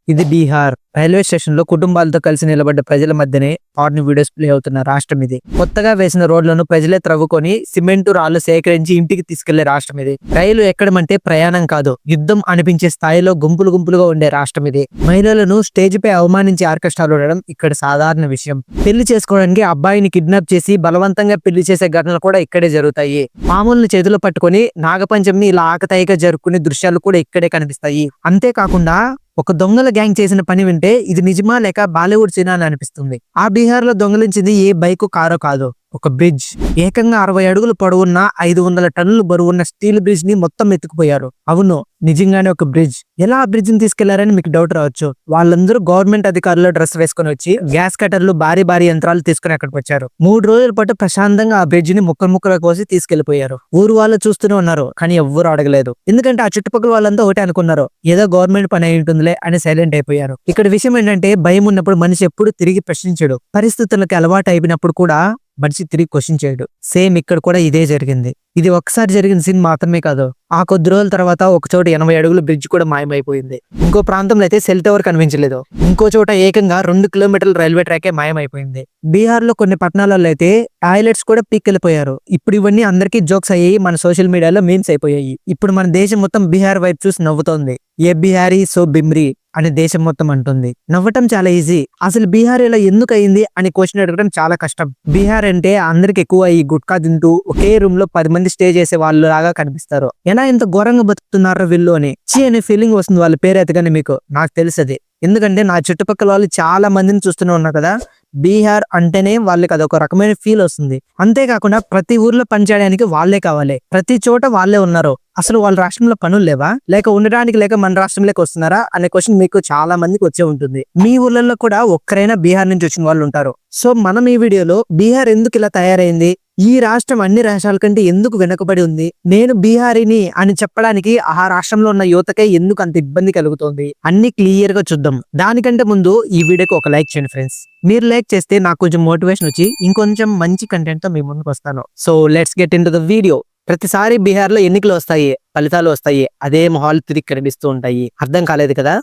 ఇది Bihar railway station లో కుటుంబాలతో కలిసి నిలబడ్డ ప్రజల మధ్యనే హార్న్ వీడియోస్ ప్లే అవుతున్న రాష్ట్రం ఇది. కొత్తగా వేసిన రోడ్లను ప్రజలే త్రవ్వుకొని సిమెంటు రాళ్లు సేకరించి ఇంటికి తీసుకెళ్లే రాష్ట్రం ఇది. రైలు ఎక్కడమంటే ప్రయాణం కాదు, యుద్ధం అనిపించే స్థాయిలో గుంపులు గుంపులుగా ఉండే రాష్ట్రం ఇది. మహిళలను స్టేజ్ పై అవమానించి ఆర్కెస్ట్రాలు ఉండడం ఇక్కడ సాధారణ విషయం. పెళ్లి చేసుకోవడానికి అబ్బాయిని కిడ్నాప్ చేసి బలవంతంగా పెళ్లి చేసే ఘటనలు కూడా ఇక్కడే జరుగుతాయి. మామూలుని చేతిలో పట్టుకొని నాగపంచమిని ఇలా ఆకతాయిగా జరుపుకునే దృశ్యాలు కూడా ఇక్కడే కనిపిస్తాయి. అంతేకాకుండా ఒక దొంగల గ్యాంగ్ చేసిన పని వింటే ఇది నిజమా లేక బాలీవుడ్ సినిమా అని అనిపిస్తుంది. ఆ బీహార్ లో దొంగలించింది ఏ బైక్ కారో కాదు, ఒక బ్రిడ్జ్. ఏకంగా 60 అడుగులు పొడవున్న 500 టన్నులు బరువున్న స్టీల్ బ్రిడ్జ్ ని మొత్తం ఎత్తుకుపోయారు. అవును, నిజంగానే ఒక బ్రిడ్జ్. ఎలా ఆ బ్రిడ్జ్ ని తీసుకెళ్లారని మీకు డౌట్ రావచ్చు. వాళ్ళందరూ గవర్నమెంట్ అధికారులు డ్రెస్ వేసుకుని వచ్చి గ్యాస్ కట్టర్లు భారీ భారీ యంత్రాలు తీసుకుని అక్కడికి వచ్చారు. 3 రోజుల పాటు ప్రశాంతంగా ఆ బ్రిడ్జ్ ని ముక్కలు ముక్కలు కోసి తీసుకెళ్లిపోయారు. ఊరు వాళ్ళు చూస్తూనే ఉన్నారు, కానీ ఎవ్వరూ అడగలేదు. ఎందుకంటే ఆ చుట్టుపక్కల వాళ్ళంతా ఒకటే అనుకున్నారు, ఏదో గవర్నమెంట్ పని అయి ఉంటుందిలే అని సైలెంట్ అయిపోయారు. ఇక్కడ విషయం ఏంటంటే భయం ఉన్నప్పుడు మనిషి ఎప్పుడు తిరిగి ప్రశ్నించడు. పరిస్థితులకు అలవాటు అయిపోయినప్పుడు కూడా మనిషి తిరిగి క్వశ్చన్ చేయడు. సేమ్ ఇక్కడ కూడా ఇదే జరిగింది. ఇది ఒకసారి జరిగిన సీన్ మాత్రమే కాదు, ఆ కొద్ది రోజుల తర్వాత ఒక చోట 80 అడుగుల బ్రిడ్జ్ కూడా మాయమైపోయింది. ఇంకో ప్రాంతంలో అయితే సెల్ టవర్ కనిపించలేదు. ఇంకో చోట ఏకంగా 2 కిలోమీటర్ల రైల్వే ట్రాకే మాయమైపోయింది. బీహార్ లో కొన్ని పట్టణాలలో అయితే టాయిలెట్స్ కూడా పీక్కెళ్ళిపోయారు. ఇప్పుడు ఇవన్నీ అందరికీ జోక్స్ అయ్యాయి, మన సోషల్ మీడియాలో మీమ్స్ అయిపోయాయి. ఇప్పుడు మన దేశం మొత్తం బీహార్ వైపు చూసి నవ్వుతోంది. ఏ బీహారీ సో బిమ్రీ అని దేశం మొత్తం అంటుంది. నవ్వటం చాలా ఈజీ. అసలు బీహార్ ఇలా ఎందుకు అయింది అని క్వశ్చన్ అడగడం చాలా కష్టం. బీహార్ అంటే అందరికి ఎక్కువ ఈ గుట్కా తింటూ ఒకే రూమ్ లో 10 మంది స్టే చేసే వాళ్ళు లాగా కనిపిస్తారు. ఎలా ఇంత ఘోరంగా బతుకుతున్నారో వీళ్ళు అని చీ అనే ఫీలింగ్ వస్తుంది వాళ్ళ పేరు ఎత్తగానే. మీకు నాకు తెలుసది, ఎందుకంటే నా చుట్టుపక్కల వాళ్ళు చాలా మందిని చూస్తూనే ఉన్నారు కదా. బీహార్ అంటేనే వాళ్ళకి అదొక రకమైన ఫీల్ వస్తుంది. అంతేకాకుండా ప్రతి ఊర్లో పనిచేయడానికి వాళ్ళే కావాలి, ప్రతి చోట వాళ్ళే ఉన్నారు. అసలు వాళ్ళ రాష్ట్రంలో పనులు లేవా, లేక ఉండడానికి లేక మన రాష్ట్రంలోకి వస్తున్నారా అనే క్వశ్చన్ మీకు చాలా మందికి వచ్చే ఉంటుంది. మీ ఊర్లలో కూడా ఒక్కరైనా బీహార్ నుంచి వచ్చిన వాళ్ళు ఉంటారు. సో మనం ఈ వీడియోలో బీహార్ ఎందుకు ఇలా తయారైంది, ఈ రాష్ట్రం అన్ని రాష్ట్రాల కంటే ఎందుకు వెనుకబడి ఉంది, నేను బీహారీని అని చెప్పడానికి ఆ రాష్ట్రంలో ఉన్న యువతకే ఎందుకు అంత ఇబ్బంది కలుగుతోంది అన్ని క్లియర్ గా చూద్దాం. దానికంటే ముందు ఈ వీడియోకి ఒక లైక్ చేయండి ఫ్రెండ్స్. మీరు లైక్ చేస్తే నాకు కొంచెం మోటివేషన్ వచ్చి ఇంకొంచెం మంచి కంటెంట్ తో మీ ముందుకు వస్తాను. So let's get in to the video. ప్రతిసారి బీహార్ లో ఎన్నికలు వస్తాయి, ఫలితాలు వస్తాయి, అదే మొహాలు తిరిగి కనిపిస్తూ ఉంటాయి. అర్థం కాలేదు కదా,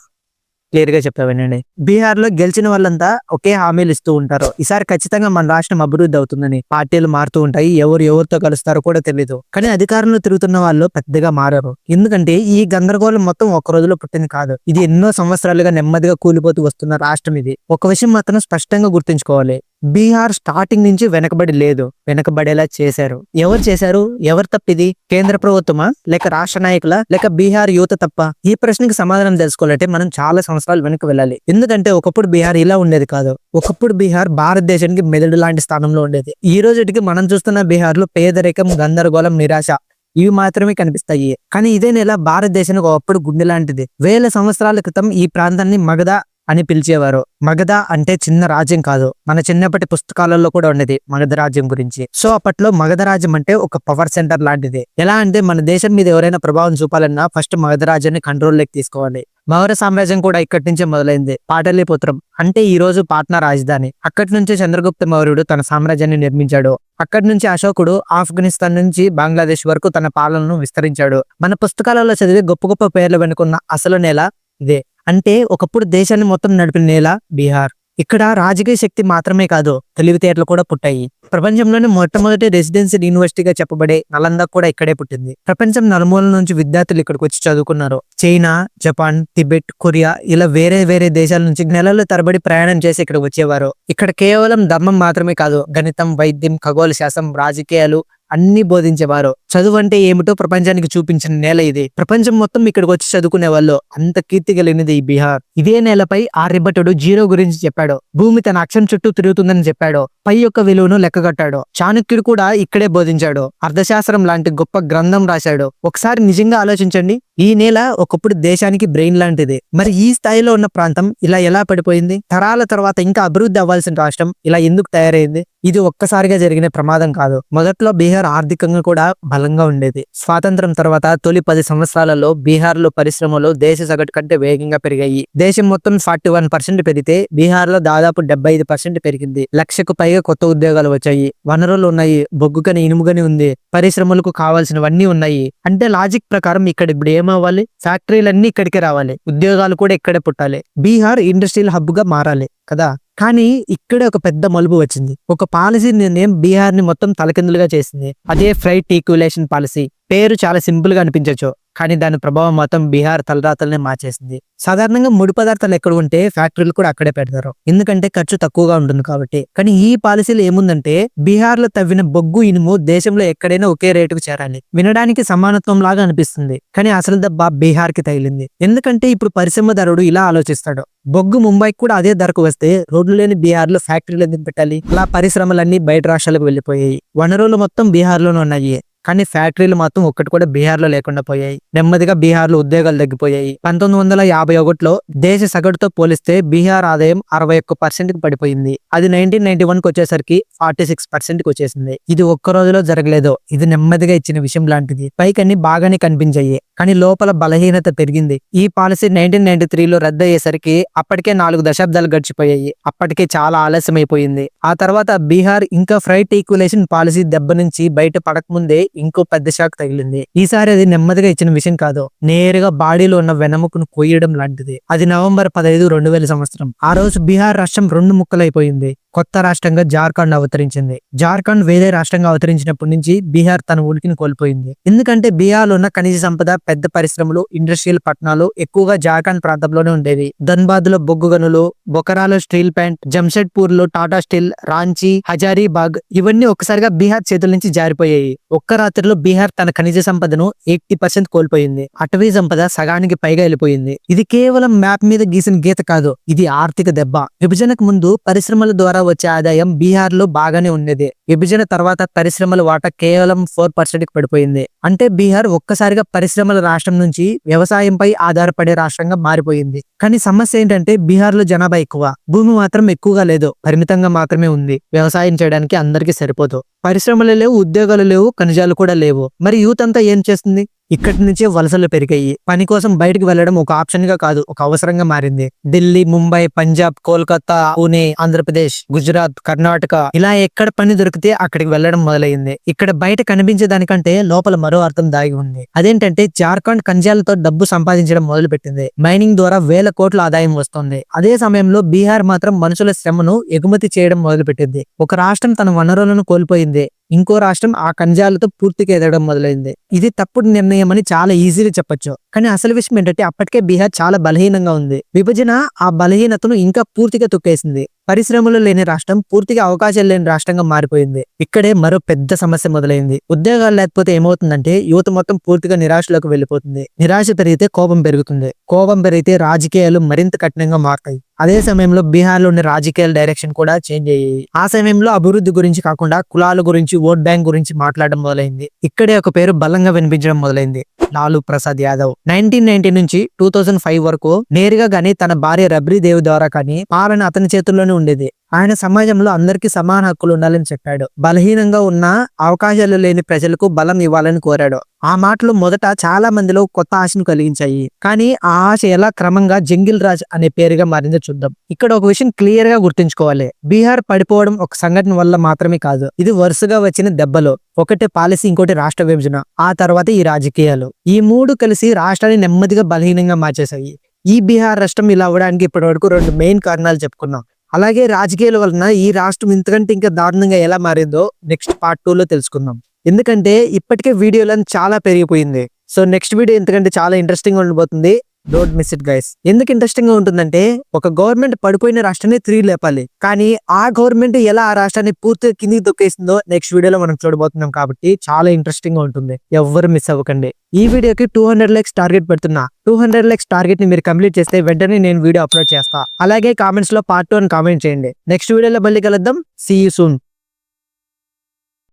క్లియర్ గా చెప్తా వినండి. బీహార్ లో గెలిచిన వాళ్ళంతా ఒకే హామీలు ఇస్తూ ఉంటారు. ఈసారి ఖచ్చితంగా మన రాష్ట్రం అభివృద్ధి అవుతుందని. పార్టీలు మారుతూ ఉంటాయి, ఎవరు ఎవరితో కలుస్తారో కూడా తెలియదు. కానీ అధికారంలో తిరుగుతున్న వాళ్ళు పెద్దగా మారారు. ఎందుకంటే ఈ గందరగోళం మొత్తం ఒక రోజులో పుట్టింది కాదు. ఇది ఎన్నో సంవత్సరాలుగా నెమ్మదిగా కూలిపోతూ వస్తున్న రాష్ట్రం ఇది. ఒక విషయం మాత్రం స్పష్టంగా గుర్తుంచుకోవాలి, బీహార్ స్టార్టింగ్ నుంచి వెనకబడి లేదు, వెనకబడేలా చేశారు. ఎవరు చేశారు, ఎవరు తప్పిది? కేంద్ర ప్రభుత్వమా, లేక రాష్ట్ర నాయకుల, లేక బీహార్ యువత తప్ప? ఈ ప్రశ్నకి సమాధానం తెలుసుకోవాలంటే మనం చాలా సంవత్సరాలు వెనక్కి వెళ్ళాలి. ఎందుకంటే ఒకప్పుడు బీహార్ ఇలా ఉండేది కాదు. ఒకప్పుడు బీహార్ భారతదేశానికి మెదడు లాంటి స్థానంలో ఉండేది. ఈ రోజుకి మనం చూస్తున్న బీహార్ లో పేదరికం, గందరగోళం, నిరాశ ఇవి మాత్రమే కనిపిస్తాయి. కానీ ఇదే నెల భారతదేశానికి ఒకప్పుడు గుండె లాంటిది. వేల సంవత్సరాల క్రితం ఈ ప్రాంతాన్ని మగధ అని పిలిచేవారు. మగధ అంటే చిన్న రాజ్యం కాదు, మన చిన్నప్పటి పుస్తకాలలో కూడా ఉండేది మగధ రాజ్యం గురించి. సో అప్పట్లో మగధ రాజ్యం అంటే ఒక పవర్ సెంటర్ లాంటిది. ఎలా అంటే మన దేశం మీద ఎవరైనా ప్రభావం చూపాలన్నా ఫస్ట్ మగధ రాజ్యాన్ని కంట్రోల్లోకి తీసుకోవాలి. మౌర్య సామ్రాజ్యం కూడా ఇక్కడి నుంచే మొదలైంది. పాటలీపుత్రం అంటే ఈ రోజు పాట్నా రాజధాని. అక్కడి నుంచే చంద్రగుప్త మౌర్యుడు తన సామ్రాజ్యాన్ని నిర్మించాడు. అక్కడి నుంచి అశోకుడు ఆఫ్ఘనిస్తాన్ నుంచి బంగ్లాదేశ్ వరకు తన పాలనను విస్తరించాడు. మన పుస్తకాలలో చదివే గొప్ప గొప్ప పేర్లు వెనుకున్న అసలు నేల ఇదే. అంటే ఒకప్పుడు దేశాన్ని మొత్తం నడిపిన నేల బీహార్. ఇక్కడ రాజకీయ శక్తి మాత్రమే కాదు, తెలివితేటలు కూడా పుట్టాయి. ప్రపంచంలోనే మొట్టమొదటి రెసిడెన్షియల్ యూనివర్సిటీగా చెప్పబడే నలంద కూడా ఇక్కడే పుట్టింది. ప్రపంచం నలుమూల నుంచి విద్యార్థులు ఇక్కడికి వచ్చి చదువుకున్నారు. చైనా, జపాన్, టిబెట్, కొరియా ఇలా వేరే వేరే దేశాల నుంచి నెలల తరబడి ప్రయాణం చేసి ఇక్కడ వచ్చేవారు. ఇక్కడ కేవలం ధర్మం మాత్రమే కాదు, గణితం, వైద్యం, ఖగోళ శాస్త్రం, రాజకీయాలు అన్ని బోధించేవారు. చదువు అంటే ఏమిటో ప్రపంచానికి చూపించిన నేల ఇది. ప్రపంచం మొత్తం ఇక్కడికి వచ్చి చదువుకునే వాళ్ళు. అంత కీర్తి కలిగినది ఈ బీహార్. ఇదే నేలపై ఆర్యభటుడు జీరో గురించి చెప్పాడు. భూమి తన అక్షం చుట్టూ తిరుగుతుందని చెప్పాడు. పై యొక్క విలువను లెక్కగట్టాడు. చాణక్యుడు కూడా ఇక్కడే బోధించాడు. అర్థశాస్త్రం లాంటి గొప్ప గ్రంథం రాశాడు. ఒకసారి నిజంగా ఆలోచించండి, ఈ నేల ఒకప్పుడు దేశానికి బ్రెయిన్ లాంటిది. మరి ఈ స్థాయిలో ఉన్న ప్రాంతం ఇలా ఎలా పడిపోయింది? తరాల తర్వాత ఇంకా అభివృద్ధి అవ్వాల్సిన రాష్ట్రం ఇలా ఎందుకు తయారైంది? ఇది ఒక్కసారిగా జరిగిన ప్రమాదం కాదు. మొదట్లో బీహార్ ఆర్థికంగా కూడా బలంగా ఉండేది. స్వాతంత్రం తర్వాత తొలి 10 సంవత్సరాలలో బీహార్ లో పరిశ్రమలు దేశ సగటు కంటే వేగంగా పెరిగాయి. దేశం మొత్తం 41% పెరిగితే బీహార్ లో దాదాపు 75% పెరిగింది. 1,00,000కు పైగా పైగా కొత్త ఉద్యోగాలు వచ్చాయి, వనరులు ఉన్నాయి, బొగ్గు గని ఇనుము గని ఉంది, పరిశ్రమలకు కావాల్సినవన్నీ ఉన్నాయి. అంటే లాజిక్ ప్రకారం ఇక్కడ ఇప్పుడు ఏమవ్వాలి, ఫ్యాక్టరీలన్నీ ఇక్కడికే రావాలి, ఉద్యోగాలు కూడా ఇక్కడే పుట్టాలి, బీహార్ ఇండస్ట్రియల్ హబ్ గా మారాలి కదా. కానీ ఇక్కడే ఒక పెద్ద మలుపు వచ్చింది. ఒక పాలసీ నిర్ణయం బీహార్ ని మొత్తం తలకిందులుగా చేసింది. అదే ఫ్రైట్ ఈక్యులేషన్ పాలసీ. పేరు చాలా సింపుల్ గా అనిపించవచ్చు, కానీ దాని ప్రభావం మొత్తం బీహార్ తలరాతల్ని మార్చేసింది. సాధారణంగా ముడి పదార్థాలు ఎక్కడ ఉంటే ఫ్యాక్టరీలు కూడా అక్కడే పెడతారు, ఎందుకంటే ఖర్చు తక్కువగా ఉంటుంది కాబట్టి. కానీ ఈ పాలసీలో ఏముందంటే బీహార్ లో తవ్విన బొగ్గు ఇనుము దేశంలో ఎక్కడైనా ఒకే రేటుకు చేరాలి. వినడానికి సమానత్వం లాగా అనిపిస్తుంది, కానీ అసలు దెబ్బ బీహార్ కి తగిలింది. ఎందుకంటే ఇప్పుడు పరిశ్రమదారుడు ఇలా ఆలోచిస్తాడు, బొగ్గు ముంబైకి కూడా అదే ధరకు వస్తే రోడ్లు లేని బీహార్ లో ఫ్యాక్టరీలు ఎందుకు పెట్టాలి. అలా పరిశ్రమలన్నీ బయట రాష్ట్రాలకు వెళ్లిపోయాయి. వనరులు మొత్తం బీహార్ లోనే ఉన్నాయి, కానీ ఫ్యాక్టరీలు మాత్రం ఒక్కటి కూడా బీహార్ లో లేకుండా పోయాయి. నెమ్మదిగా బీహార్ లో ఉద్యోగాలు తగ్గిపోయాయి. 1951లో దేశ సగటుతో పోలిస్తే బీహార్ ఆదాయం 61% కి పడిపోయింది. అది 1991కి వచ్చేసరికి 46%కి వచ్చేసింది. ఇది ఒక్క రోజులో జరగలేదు, ఇది నెమ్మదిగా ఇచ్చిన విషయం లాంటిది. పైకన్నీ బాగానే కనిపించాయి, కానీ లోపల బలహీనత పెరిగింది. ఈ పాలసీ 1993లో రద్దు అయ్యేసరికి అప్పటికే 4 దశాబ్దాలు గడిచిపోయాయి. అప్పటికే చాలా ఆలస్యం అయిపోయింది. ఆ తర్వాత బీహార్ ఇంకా ఫ్రైట్ ఈక్యులేషన్ పాలసీ దెబ్బ నుంచి బయట పడకముందే ఇంకో పెద్ద షాక్ తగిలింది. ఈసారి అది నెమ్మదిగా ఇచ్చిన విషయం కాదు, నేరుగా బాడీలో ఉన్న వెన్నెముకను కొయ్యడం లాంటిది. అది నవంబర్ 15, 2000 సంవత్సరం. ఆ రోజు బీహార్ రాష్ట్రం 2 ముక్కలైపోయింది. కొత్త రాష్ట్రంగా జార్ఖండ్ అవతరించింది. జార్ఖండ్ వేరే రాష్ట్రంగా అవతరించినప్పటి నుంచి బీహార్ తన ఉనికిని కోల్పోయింది. ఎందుకంటే బీహార్లో ఉన్న ఖనిజ సంపద, పెద్ద పరిశ్రమలు, ఇండస్ట్రియల్ పట్టణాలు ఎక్కువగా జార్ఖండ్ ప్రాంతంలోనే ఉండేవి. ధన్బాద్ లో బొగ్గు గనులు, బొకరాలో స్టీల్ ప్లాంట్, జంషెడ్పూర్ లో టాటా స్టీల్, రాంచీ, హజారీబాగ్ ఇవన్నీ ఒక్కసారిగా బీహార్ చేతుల నుంచి జారిపోయాయి. ఒక్క రాత్రిలో బీహార్ తన ఖనిజ సంపదను 80% కోల్పోయింది. అటవీ సంపద సగానికి పైగా వెళ్ళిపోయింది. ఇది కేవలం మ్యాప్ మీద గీసిన గీత కాదు, ఇది ఆర్థిక దెబ్బ. విభజనకు ముందు పరిశ్రమల ద్వారా వచ్చే ఆదాయం బీహార్ లో బాగానే ఉండేది. విభజన తర్వాత పరిశ్రమల వాటా కేవలం 4% కి పడిపోయింది. అంటే బీహార్ ఒక్కసారిగా పరిశ్రమల రాష్ట్రం నుంచి వ్యవసాయంపై ఆధారపడే రాష్ట్రంగా మారిపోయింది. కానీ సమస్య ఏంటంటే బీహార్ లో జనాభా ఎక్కువ, భూమి మాత్రం ఎక్కువగా లేదు, పరిమితంగా మాత్రమే ఉంది. వ్యవసాయం చేయడానికి అందరికీ సరిపోదు. పరిశ్రమలు లేవు, ఉద్యోగాలు లేవు, ఖనిజాలు కూడా లేవు. మరి యూత్ అంతా ఏం చేస్తుంది? ఇక్కడి నుంచే వలసలు పెరిగాయి. పని కోసం బయటకు వెళ్లడం ఒక ఆప్షన్ గా కాదు, ఒక అవసరంగా మారింది. ఢిల్లీ, ముంబై, పంజాబ్, కోల్కతా, పూణే, ఆంధ్రప్రదేశ్, గుజరాత్, కర్ణాటక ఇలా ఎక్కడ పని దొరికితే అక్కడికి వెళ్లడం మొదలైంది. ఇక్కడ బయట కనిపించే దానికంటే లోపల మరో అర్థం దాగి ఉంది. అదేంటంటే జార్ఖండ్ ఖనిజాలతో డబ్బు సంపాదించడం మొదలు పెట్టింది. మైనింగ్ ద్వారా వేల కోట్ల ఆదాయం వస్తుంది. అదే సమయంలో బీహార్ మాత్రం మనుషుల శ్రమను ఎగుమతి చేయడం మొదలు పెట్టింది. ఒక రాష్ట్రం తన వనరులను కోల్పోయింది, ఇంకో రాష్ట్రం ఆ ఖనిజాలతో పూర్తిగా ఎదగడం మొదలైంది. ఇది తప్పుడు నిర్ణయం అని చాలా ఈజీగా చెప్పొచ్చు, కానీ అసలు విషయం ఏంటంటే అప్పటికే బీహార్ చాలా బలహీనంగా ఉంది. విభజన ఆ బలహీనతను ఇంకా పూర్తిగా తొక్కేసింది. పరిశ్రమలు లేని రాష్ట్రం పూర్తిగా అవకాశాలు లేని రాష్ట్రంగా మారిపోయింది. ఇక్కడే మరో పెద్ద సమస్య మొదలైంది. ఉద్యోగాలు లేకపోతే ఏమవుతుందంటే యువత మొత్తం పూర్తిగా నిరాశలోకి వెళ్లిపోతుంది. నిరాశ పెరిగితే కోపం పెరుగుతుంది. కోపం పెరిగితే రాజకీయాలు మరింత కఠినంగా మారుతాయి. అదే సమయంలో బీహార్ లోని రాజకీయాల డైరెక్షన్ కూడా చేంజ్ అయ్యాయి. ఆ సమయంలో అభివృద్ధి గురించి కాకుండా కులాల గురించి, ఓట్ బ్యాంక్ గురించి మాట్లాడడం మొదలైంది. ఇక్కడే ఒక పేరు బలంగా వినిపించడం మొదలైంది, లాలూ ప్రసాద్ యాదవ్. 1990 నుంచి 2005 వరకు నేరుగా గానీ తన భార్య రబ్రీ దేవ్ ద్వారా కానీ పాలన అతని చేతుల్లోనే ఉండేది. ఆయన సమాజంలో అందరికీ సమాన హక్కులు ఉండాలని చెప్పాడు. బలహీనంగా ఉన్న, అవకాశాలు లేని ప్రజలకు బలం ఇవ్వాలని కోరాడు. ఆ మాటలు మొదట చాలా మందిలో కొత్త ఆశను కలిగించాయి. కానీ ఆ ఆశ ఎలా క్రమంగా జంగిల్ రాజ్ అనే పేరుగా మారిందో చూద్దాం. ఇక్కడ ఒక విషయం క్లియర్ గా గుర్తుంచుకోవాలి. బీహార్ పడిపోవడం ఒక సంఘటన వల్ల మాత్రమే కాదు, ఇది వరుసగా వచ్చిన దెబ్బలు. ఒకటి పాలసీ, ఇంకోటి రాష్ట్ర విభజన, ఆ తర్వాత ఈ రాజకీయాలు. ఈ మూడు కలిసి రాష్ట్రాన్ని నెమ్మదిగా బలహీనంగా మార్చేశాయి. ఈ బీహార్ రాష్ట్రం ఇలా అవ్వడానికి ఇప్పటి వరకు 2 మెయిన్ కారణాలు చెప్పుకున్నాం. అలాగే రాజకీయాల వలన ఈ రాష్ట్రం ఇంతకంటే ఇంకా దారుణంగా ఎలా మారిందో నెక్స్ట్ పార్ట్ 2లో తెలుసుకుందాం. ఎందుకంటే ఇప్పటికే వీడియోలను చాలా పెరిగిపోయింది. సో నెక్స్ట్ వీడియో ఎందుకంటే చాలా ఇంట్రెస్టింగ్ గా ఉండబోతుంది. Don't miss it guys. ఎందుకు ఇంట్రెస్టింగ్ గా ఉంటుందంటే ఒక గవర్నమెంట్ పడిపోయిన రాష్ట్రాన్ని 3 లేపాలి, కానీ ఆ గవర్నమెంట్ ఎలా ఆ రాష్ట్రాన్ని పూర్తిగా కిందికి తొక్కేసిందో నెక్స్ట్ వీడియోలో మనం చూడబోతున్నాం. కాబట్టి చాలా ఇంట్రెస్టింగ్ గా ఉంటుంది, ఎవ్వరు మిస్ అవ్వకండి. ఈ వీడియోకి 200 లైక్స్ టార్గెట్ పెడుతున్నా. 200 లైక్స్ టార్గెట్ ని మీరు కంప్లీట్ చేస్తే వెంటనే నేను వీడియో అప్లోడ్ చేస్తా. అలాగే కామెంట్స్ లో పార్ట్ 2 అని కామెంట్ చేయండి. నెక్స్ట్ వీడియోలో మళ్ళీ కలుద్దాం. See you soon.